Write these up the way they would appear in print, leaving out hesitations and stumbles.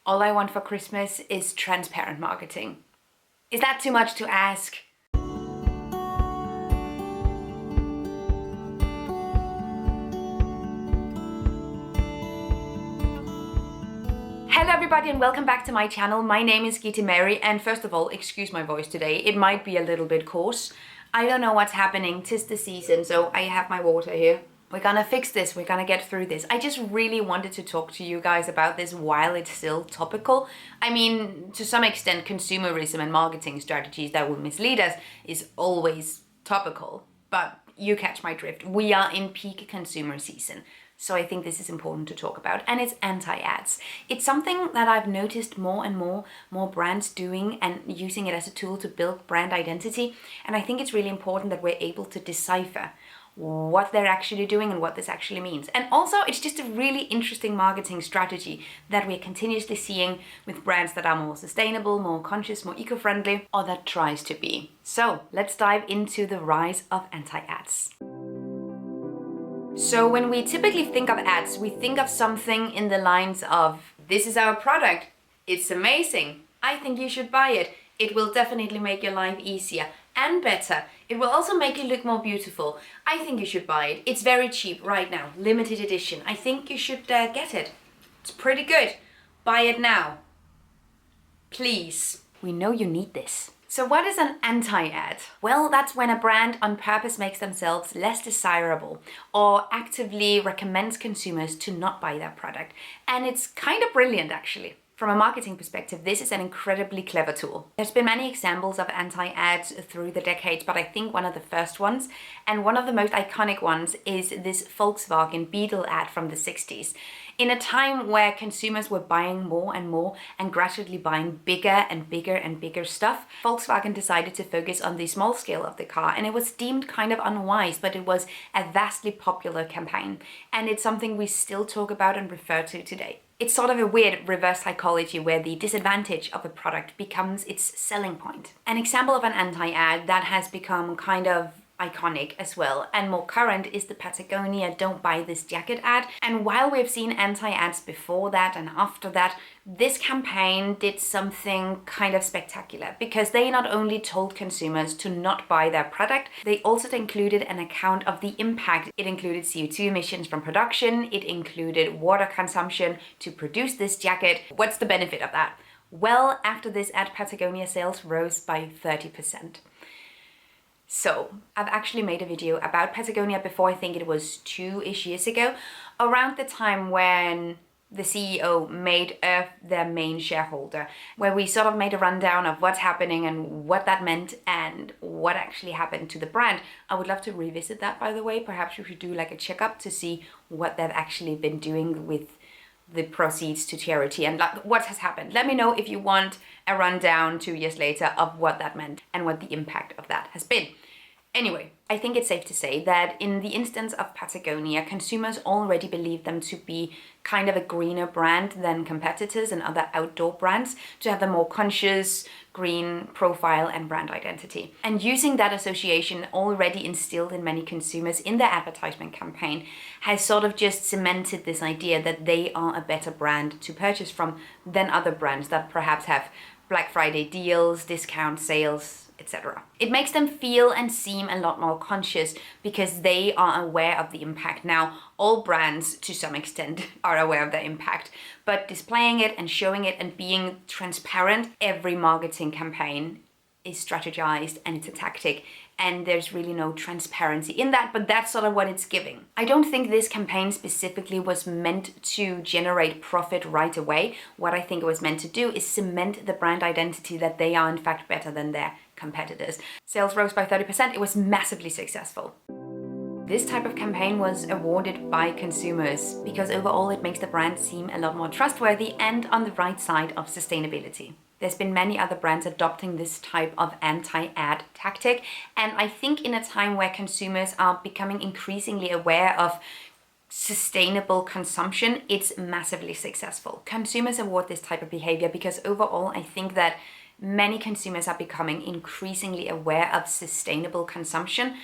All I want for Christmas is transparent marketing. Is that too much to ask? Hello everybody and welcome back to my channel. My name is Gitte Mary, and first of all, excuse my voice today. It might be a little bit coarse. I don't know what's happening. 'Tis the season, so I have my water here. We're gonna fix this, we're gonna get through this. I just really wanted to talk to you guys about this while it's still topical. I mean, to some extent, consumerism and marketing strategies that will mislead us is always topical, but you catch my drift. We are in peak consumer season. So I think this is important to talk about, and it's anti-ads. It's something that I've noticed more and more brands doing and using it as a tool to build brand identity. And I think it's really important that we're able to decipher what they're actually doing and what this actually means. And also, it's just a really interesting marketing strategy that we're continuously seeing with brands that are more sustainable, more conscious, more eco-friendly, or that tries to be. So let's dive into the rise of anti-ads. So when we typically think of ads, we think of something in the lines of, this is our product, it's amazing, I think you should buy it, it will definitely make your life easier and better, it will also make you look more beautiful, I think you should buy it, it's very cheap right now, limited edition, I think you should get it, it's pretty good, buy it now, please. We know you need this. So what is an anti-ad? Well, that's when a brand on purpose makes themselves less desirable or actively recommends consumers to not buy their product. And it's kind of brilliant, actually. From a marketing perspective, this is an incredibly clever tool. There's been many examples of anti-ads through the decades, but I think one of the first ones, and one of the most iconic ones, is this Volkswagen Beetle ad from the 60s. In a time where consumers were buying more and more and gradually buying bigger and bigger and bigger stuff, Volkswagen decided to focus on the small scale of the car, and it was deemed kind of unwise, but it was a vastly popular campaign. And it's something we still talk about and refer to today. It's sort of a weird reverse psychology where the disadvantage of a product becomes its selling point. An example of an anti-ad that has become kind of iconic as well and more current is the Patagonia "Don't Buy This Jacket" ad. And while we've seen anti-ads before that and after that, this campaign did something kind of spectacular because they not only told consumers to not buy their product, they also included an account of the impact. It included CO2 emissions from production, it included water consumption to produce this jacket. What's the benefit of that? Well, after this ad, Patagonia sales rose by 30%. So, I've actually made a video about Patagonia before, I think it was 2-ish years ago, around the time when the CEO made Earth their main shareholder, where we sort of made a rundown of what's happening and what that meant and what actually happened to the brand. I would love to revisit that, by the way. Perhaps we should do like a checkup to see what they've actually been doing with the proceeds to charity and what has happened. Let me know if you want a rundown 2 years later of what that meant and what the impact of that has been. Anyway, I think it's safe to say that in the instance of Patagonia, consumers already believe them to be kind of a greener brand than competitors and other outdoor brands, to have a more conscious, green profile and brand identity. And using that association already instilled in many consumers in their advertisement campaign has sort of just cemented this idea that they are a better brand to purchase from than other brands that perhaps have Black Friday deals, discount sales, etc. It makes them feel and seem a lot more conscious because they are aware of the impact. Now, all brands to some extent are aware of their impact, but displaying it and showing it and being transparent, every marketing campaign is strategized and it's a tactic, and there's really no transparency in that, but that's sort of what it's giving. I don't think this campaign specifically was meant to generate profit right away. What I think it was meant to do is cement the brand identity that they are in fact better than their competitors. Sales rose by 30%, it was massively successful. This type of campaign was awarded by consumers because overall it makes the brand seem a lot more trustworthy and on the right side of sustainability. There's been many other brands adopting this type of anti-ad tactic, and I think in a time where consumers are becoming increasingly aware of sustainable consumption, it's massively successful. Consumers award this type of behavior because overall I think that many consumers are becoming increasingly aware of sustainable consumption.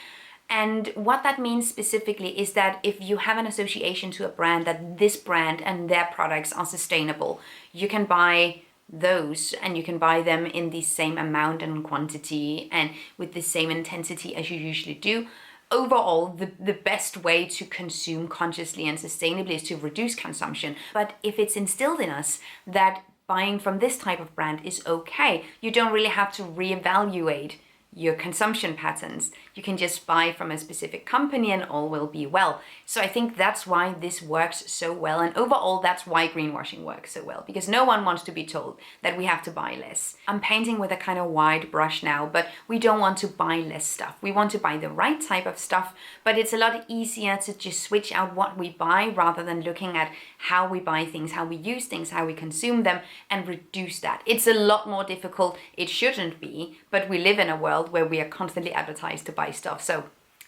And what that means specifically is that if you have an association to a brand, that this brand and their products are sustainable, you can buy those and you can buy them in the same amount and quantity and with the same intensity as you usually do. Overall, the best way to consume consciously and sustainably is to reduce consumption. But if it's instilled in us that buying from this type of brand is okay, you don't really have to reevaluate your consumption patterns. You can just buy from a specific company and all will be well. So I think that's why this works so well. And overall, that's why greenwashing works so well, because no one wants to be told that we have to buy less. I'm painting with a kind of wide brush now, but we don't want to buy less stuff. We want to buy the right type of stuff, but it's a lot easier to just switch out what we buy rather than looking at how we buy things, how we use things, how we consume them, and reduce that. It's a lot more difficult. It shouldn't be, but we live in a world where we are constantly advertised to buy stuff. So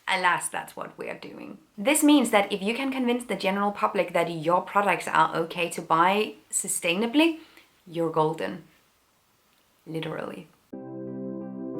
alas, that's what we are doing. This means that if you can convince the general public that your products are okay to buy sustainably, you're golden. Literally.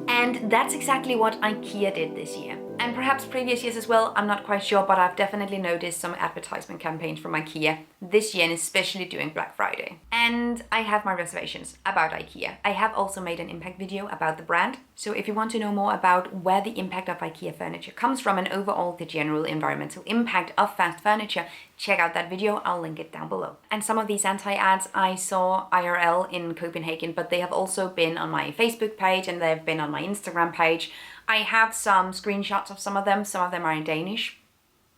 And that's exactly what IKEA did this year. And perhaps previous years as well, I'm not quite sure, but I've definitely noticed some advertisement campaigns from IKEA this year, and especially during Black Friday. And I have my reservations about IKEA. I have also made an impact video about the brand. So if you want to know more about where the impact of IKEA furniture comes from and overall the general environmental impact of fast furniture, check out that video. I'll link it down below. And some of these anti-ads I saw IRL in Copenhagen, but they have also been on my Facebook page and they've been on my Instagram page. I have some screenshots of some of them. Some of them are in Danish,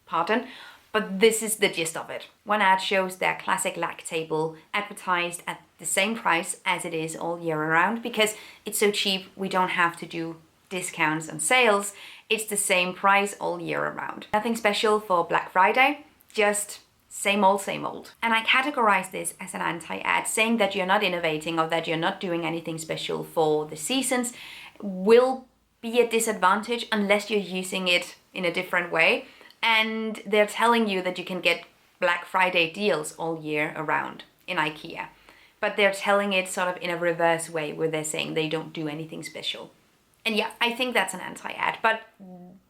pardon, but this is the gist of it. One ad shows their classic lac table advertised at the same price as it is all year around because it's so cheap we don't have to do discounts and sales. It's the same price all year around. Nothing special for Black Friday, just same old, same old. And I categorize this as an anti-ad, saying that you're not innovating or that you're not doing anything special for the seasons will be a disadvantage unless you're using it in a different way. And they're telling you that you can get Black Friday deals all year around in IKEA. But they're telling it sort of in a reverse way where they're saying they don't do anything special. And yeah, I think that's an anti-ad, but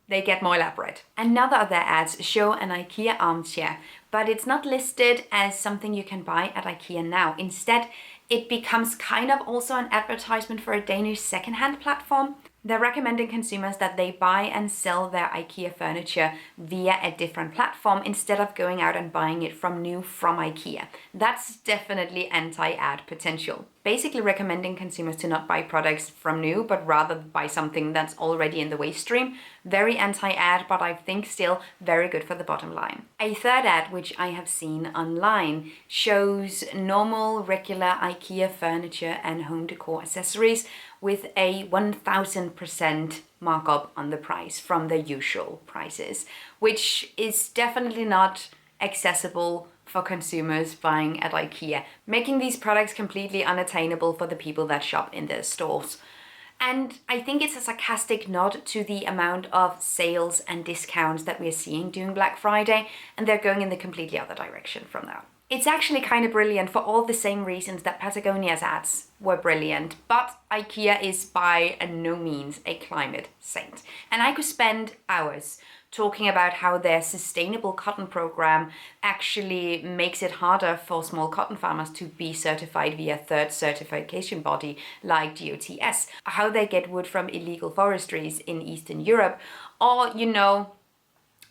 they get more elaborate. Another of their ads show an IKEA armchair, but it's not listed as something you can buy at IKEA now. Instead, it becomes kind of also an advertisement for a Danish secondhand platform. They're recommending consumers that they buy and sell their IKEA furniture via a different platform instead of going out and buying it from IKEA. That's definitely anti-ad potential. Basically recommending consumers to not buy products from new, but rather buy something that's already in the waste stream. Very anti-ad, but I think still very good for the bottom line. A third ad, which I have seen online, shows normal, regular IKEA furniture and home decor accessories with a 1000% markup on the price from the usual prices, which is definitely not accessible for consumers buying at IKEA, making these products completely unattainable for the people that shop in their stores. And I think it's a sarcastic nod to the amount of sales and discounts that we're seeing during Black Friday, and they're going in the completely other direction from that. It's actually kind of brilliant for all the same reasons that Patagonia's ads were brilliant, but IKEA is by no means a climate saint. And I could spend hours talking about how their sustainable cotton program actually makes it harder for small cotton farmers to be certified via a third certification body like GOTS, how they get wood from illegal forestries in Eastern Europe, or,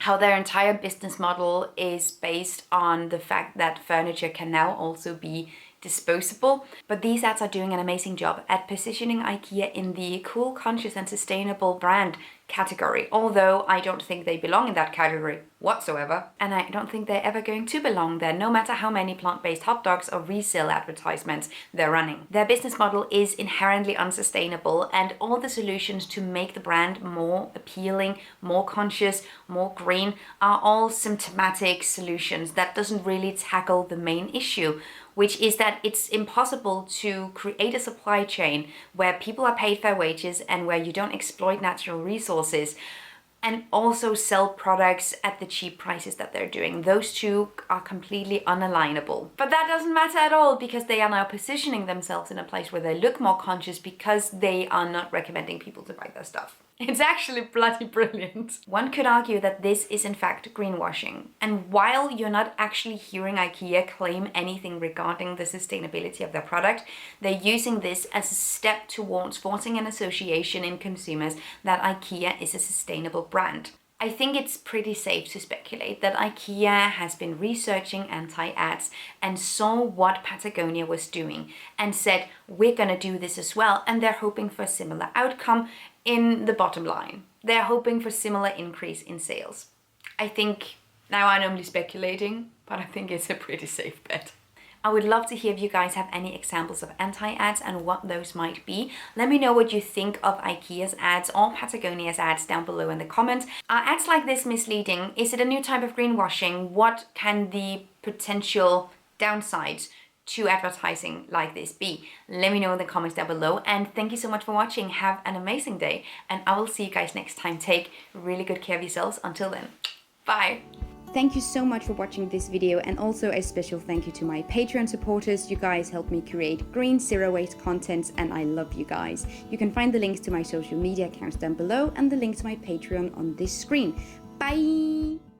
how their entire business model is based on the fact that furniture can now also be disposable. But these ads are doing an amazing job at positioning IKEA in the cool, conscious and sustainable brand category, although I don't think they belong in that category whatsoever, and I don't think they're ever going to belong there, no matter how many plant-based hot dogs or resale advertisements they're running. Their business model is inherently unsustainable, and all the solutions to make the brand more appealing, more conscious, more green are all symptomatic solutions that doesn't really tackle the main issue, which is that it's impossible to create a supply chain where people are paid fair wages and where you don't exploit natural resources and also sell products at the cheap prices that they're doing. Those two are completely unalignable. But that doesn't matter at all because they are now positioning themselves in a place where they look more conscious because they are not recommending people to buy their stuff. It's actually bloody brilliant. One could argue that this is in fact greenwashing. And while you're not actually hearing IKEA claim anything regarding the sustainability of their product, they're using this as a step towards forcing an association in consumers that IKEA is a sustainable brand. I think it's pretty safe to speculate that IKEA has been researching anti-ads and saw what Patagonia was doing and said, we're gonna do this as well, and they're hoping for a similar outcome in the bottom line. They're hoping for similar increase in sales. I think, now I'm only speculating, but I think it's a pretty safe bet. I would love to hear if you guys have any examples of anti-ads and what those might be. Let me know what you think of IKEA's ads or Patagonia's ads down below in the comments. Are ads like this misleading? Is it a new type of greenwashing? What can the potential downsides to advertising like this be? Let me know in the comments down below, and thank you so much for watching. Have an amazing day, and I will see you guys next time. Take really good care of yourselves. Until then, bye. Thank you so much for watching this video, and also a special thank you to my Patreon supporters. You guys help me create green zero waste content, and I love you guys. You can find the links to my social media accounts down below and the link to my Patreon on this screen. Bye!